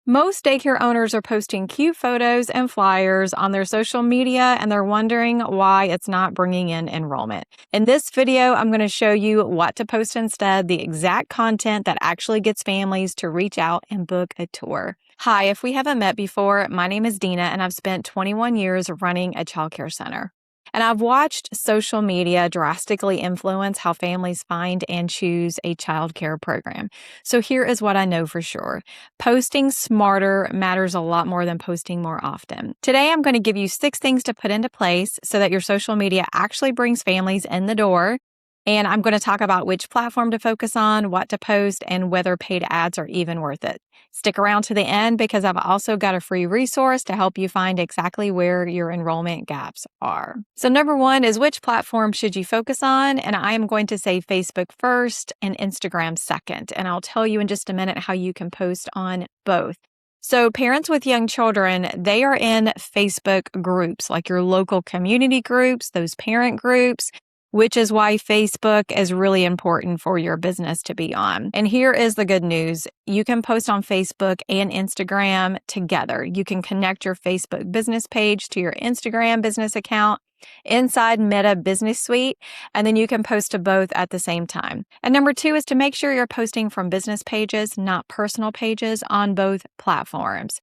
Most daycare owners are posting cute photos and flyers on their social media, and they're wondering why it's not bringing in enrollment. In this video, I'm going to show you what to post instead, the exact content that actually gets families to reach out and book a tour. Hi, if we haven't met before, my name is Dina, and I've spent 21 years running a childcare center. And I've watched social media drastically influence how families find and choose a childcare program. So here is what I know for sure. Posting smarter matters a lot more than posting more often. Today, I'm going to give you 6 things to put into place so that your social media actually brings families in the door. And I'm going to talk about which platform to focus on, what to post, and whether paid ads are even worth it. Stick around to the end because I've also got a free resource to help you find exactly where your enrollment gaps are. So number 1 is which platform should you focus on? And I am going to say Facebook first and Instagram second. And I'll tell you in just a minute how you can post on both. So parents with young children, they are in Facebook groups, like your local community groups, those parent groups, which is why Facebook is really important for your business to be on. And here is the good news. You can post on Facebook and Instagram together. You can connect your Facebook business page to your Instagram business account inside Meta Business Suite, and then you can post to both at the same time. And number 2 is to make sure you're posting from business pages, not personal pages, on both platforms.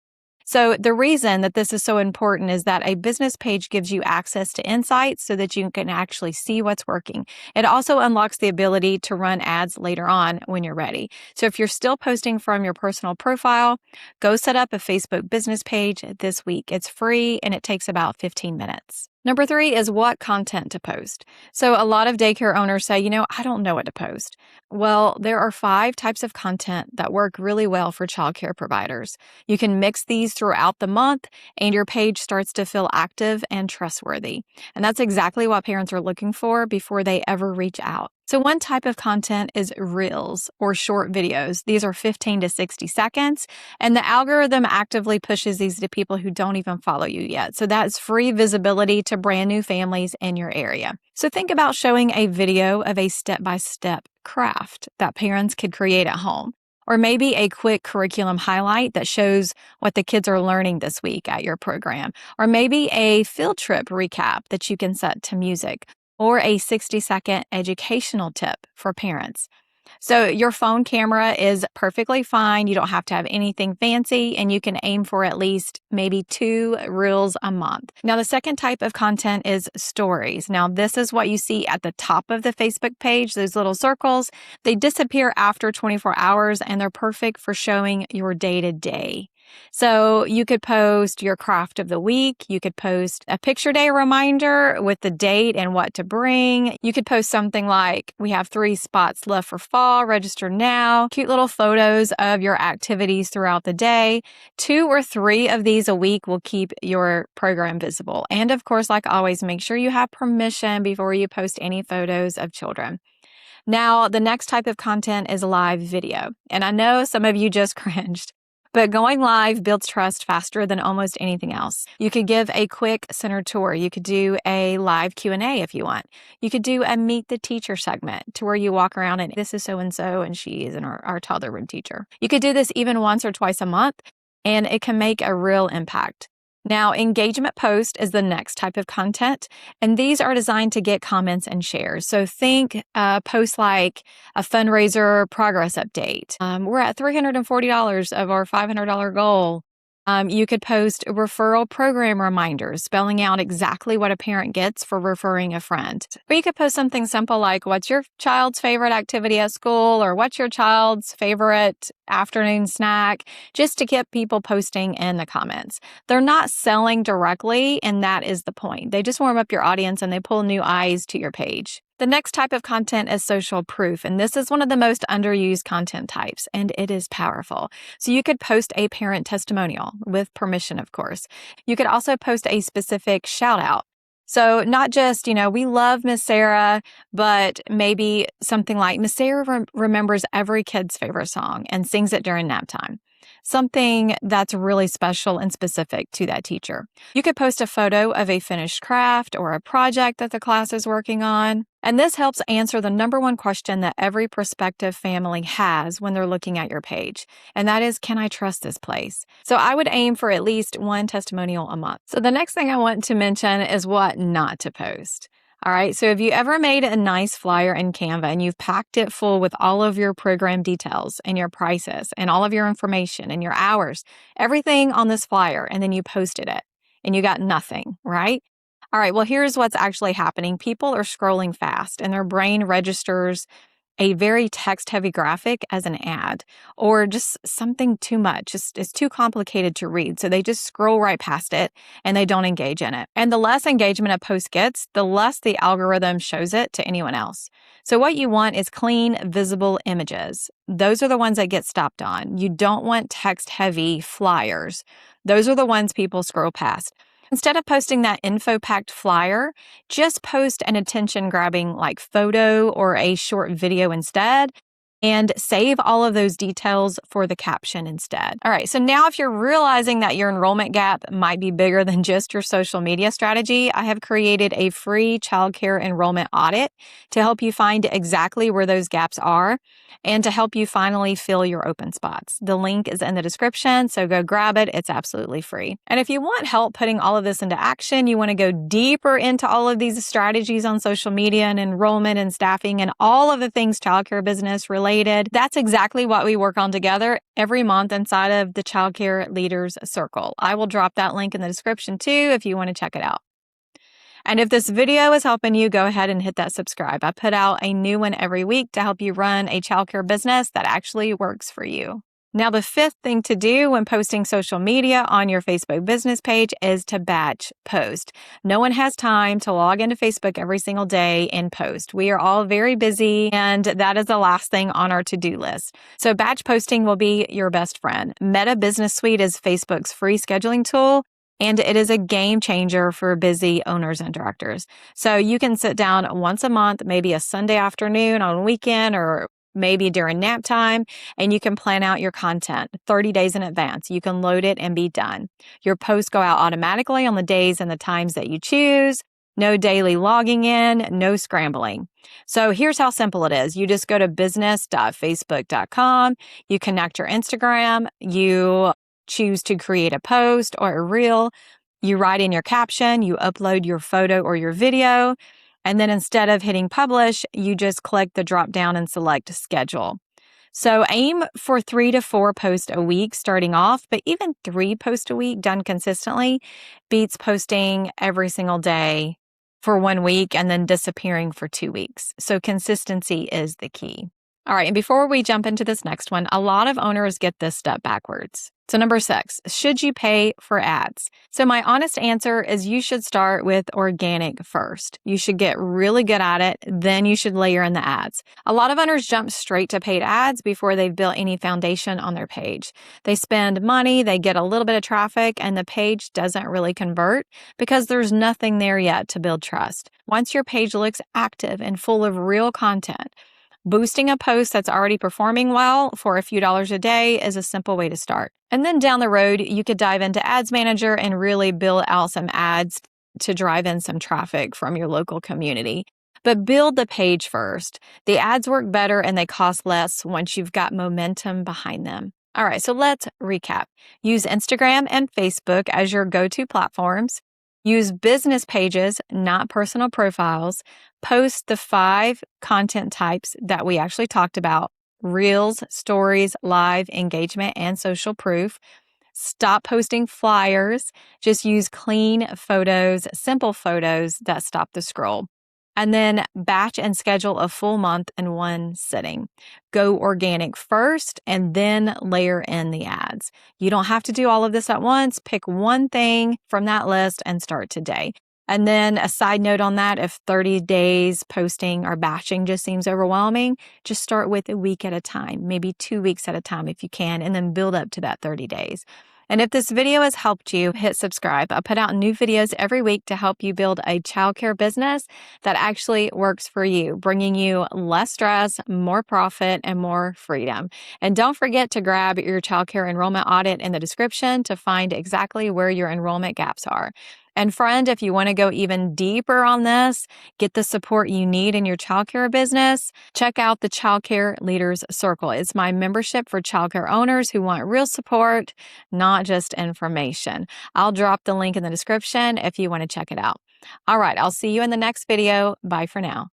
So the reason that this is so important is that a business page gives you access to insights so that you can actually see what's working. It also unlocks the ability to run ads later on when you're ready. So if you're still posting from your personal profile, go set up a Facebook business page this week. It's free and it takes about 15 minutes. Number 3 is what content to post. So a lot of daycare owners say, I don't know what to post. Well, there are 5 types of content that work really well for childcare providers. You can mix these throughout the month and your page starts to feel active and trustworthy. And that's exactly what parents are looking for before they ever reach out. So one type of content is reels or short videos. These are 15 to 60 seconds, and the algorithm actively pushes these to people who don't even follow you yet. So that's free visibility to brand new families in your area. So think about showing a video of a step-by-step craft that parents could create at home. Or maybe a quick curriculum highlight that shows what the kids are learning this week at your program. Or maybe a field trip recap that you can set to music. Or a 60-second educational tip for parents. So your phone camera is perfectly fine. You don't have to have anything fancy, and you can aim for at least maybe 2 reels a month. Now, the second type of content is stories. Now, this is what you see at the top of the Facebook page, those little circles. They disappear after 24 hours, and they're perfect for showing your day-to-day. So you could post your craft of the week. You could post a picture day reminder with the date and what to bring. You could post something like, we have 3 spots left for fall, register now. Cute little photos of your activities throughout the day. 2 or 3 of these a week will keep your program visible. And of course, like always, make sure you have permission before you post any photos of children. Now, the next type of content is live video. And I know some of you just cringed. But going live builds trust faster than almost anything else. You could give a quick center tour. You could do a live Q&A if you want. You could do a meet the teacher segment to where you walk around and this is so-and-so and she is our toddler room teacher. You could do this even once or twice a month and it can make a real impact. Now, engagement post is the next type of content, and these are designed to get comments and shares. So think posts like a fundraiser progress update. We're at $340 of our $500 goal. You could post referral program reminders, spelling out exactly what a parent gets for referring a friend. Or you could post something simple like, what's your child's favorite activity at school? Or what's your child's favorite afternoon snack? Just to get people posting in the comments. They're not selling directly, and that is the point. They just warm up your audience and they pull new eyes to your page. The next type of content is social proof, and this is one of the most underused content types, and it is powerful. So you could post a parent testimonial with permission, of course. You could also post a specific shout out. So not just, we love Miss Sarah, but maybe something like Miss Sarah remembers every kid's favorite song and sings it during nap time. something that's really special and specific to that teacher. You could post a photo of a finished craft or a project that the class is working on. And this helps answer the number one question that every prospective family has when they're looking at your page. And that is, can I trust this place? So I would aim for at least one testimonial a month. So the next thing I want to mention is what not to post. All right, so have you ever made a nice flyer in Canva and you've packed it full with all of your program details and your prices and all of your information and your hours, everything on this flyer, and then you posted it and you got nothing, right? All right, well, here's what's actually happening. People are scrolling fast and their brain registers a very text-heavy graphic as an ad or just something too much. It's too complicated to read. So they just scroll right past it and they don't engage in it. And the less engagement a post gets, the less the algorithm shows it to anyone else. So what you want is clean, visible images. Those are the ones that get stopped on. You don't want text-heavy flyers. Those are the ones people scroll past. Instead of posting that info-packed flyer, just post an attention-grabbing like photo or a short video instead, and save all of those details for the caption instead. All right, so now if you're realizing that your enrollment gap might be bigger than just your social media strategy, I have created a free childcare enrollment audit to help you find exactly where those gaps are and to help you finally fill your open spots. The link is in the description, so go grab it. It's absolutely free. And if you want help putting all of this into action, you want to go deeper into all of these strategies on social media and enrollment and staffing and all of the things childcare business related, that's exactly what we work on together every month inside of the Childcare Leaders Circle. I will drop that link in the description too if you want to check it out. And if this video is helping you, go ahead and hit that subscribe. I put out a new one every week to help you run a childcare business that actually works for you. Now, the fifth thing to do when posting social media on your Facebook business page is to batch post. No one has time to log into Facebook every single day and post. We are all very busy, and that is the last thing on our to-do list. So batch posting will be your best friend. Meta Business Suite is Facebook's free scheduling tool, and it is a game changer for busy owners and directors. So you can sit down once a month, maybe a Sunday afternoon on a weekend or maybe during nap time, and you can plan out your content 30 days in advance. You can load it and be done. Your posts go out automatically on the days and the times that you choose. No daily logging in, no scrambling. So here's how simple it is. You just go to business.facebook.com. You connect your Instagram. You choose to create a post or a reel. You write in your caption. You upload your photo or your video. And then instead of hitting publish, you just click the drop down and select schedule. So aim for 3 to 4 posts a week starting off, but even 3 posts a week done consistently beats posting every single day for 1 week and then disappearing for 2 weeks. So consistency is the key. All right, and before we jump into this next one, a lot of owners get this step backwards. So number 6, should you pay for ads? So my honest answer is you should start with organic first. You should get really good at it, then you should layer in the ads. A lot of owners jump straight to paid ads before they've built any foundation on their page. They spend money, they get a little bit of traffic, and the page doesn't really convert because there's nothing there yet to build trust. Once your page looks active and full of real content, boosting a post that's already performing well for a few dollars a day is a simple way to start. And then down the road, you could dive into Ads Manager and really build out some ads to drive in some traffic from your local community. But build the page first. The ads work better and they cost less once you've got momentum behind them. All right, so let's recap. Use Instagram and Facebook as your go-to platforms. Use business pages, not personal profiles. Post the 5 content types that we actually talked about: Reels, Stories, Live, Engagement, and Social Proof. Stop posting flyers. Just use clean photos, simple photos that stop the scroll. And then batch and schedule a full month in one sitting. Go organic first and then layer in the ads. You don't have to do all of this at once. Pick one thing from that list and start today. And then a side note on that, if 30 days posting or batching just seems overwhelming, just start with a week at a time, maybe 2 weeks at a time if you can, and then build up to that 30 days. And if this video has helped you, hit subscribe. I put out new videos every week to help you build a childcare business that actually works for you, bringing you less stress, more profit, and more freedom. And don't forget to grab your childcare enrollment audit in the description to find exactly where your enrollment gaps are. And friend, if you want to go even deeper on this, get the support you need in your childcare business, check out the Childcare Leaders Circle. It's my membership for childcare owners who want real support, not just information. I'll drop the link in the description if you want to check it out. All right, I'll see you in the next video. Bye for now.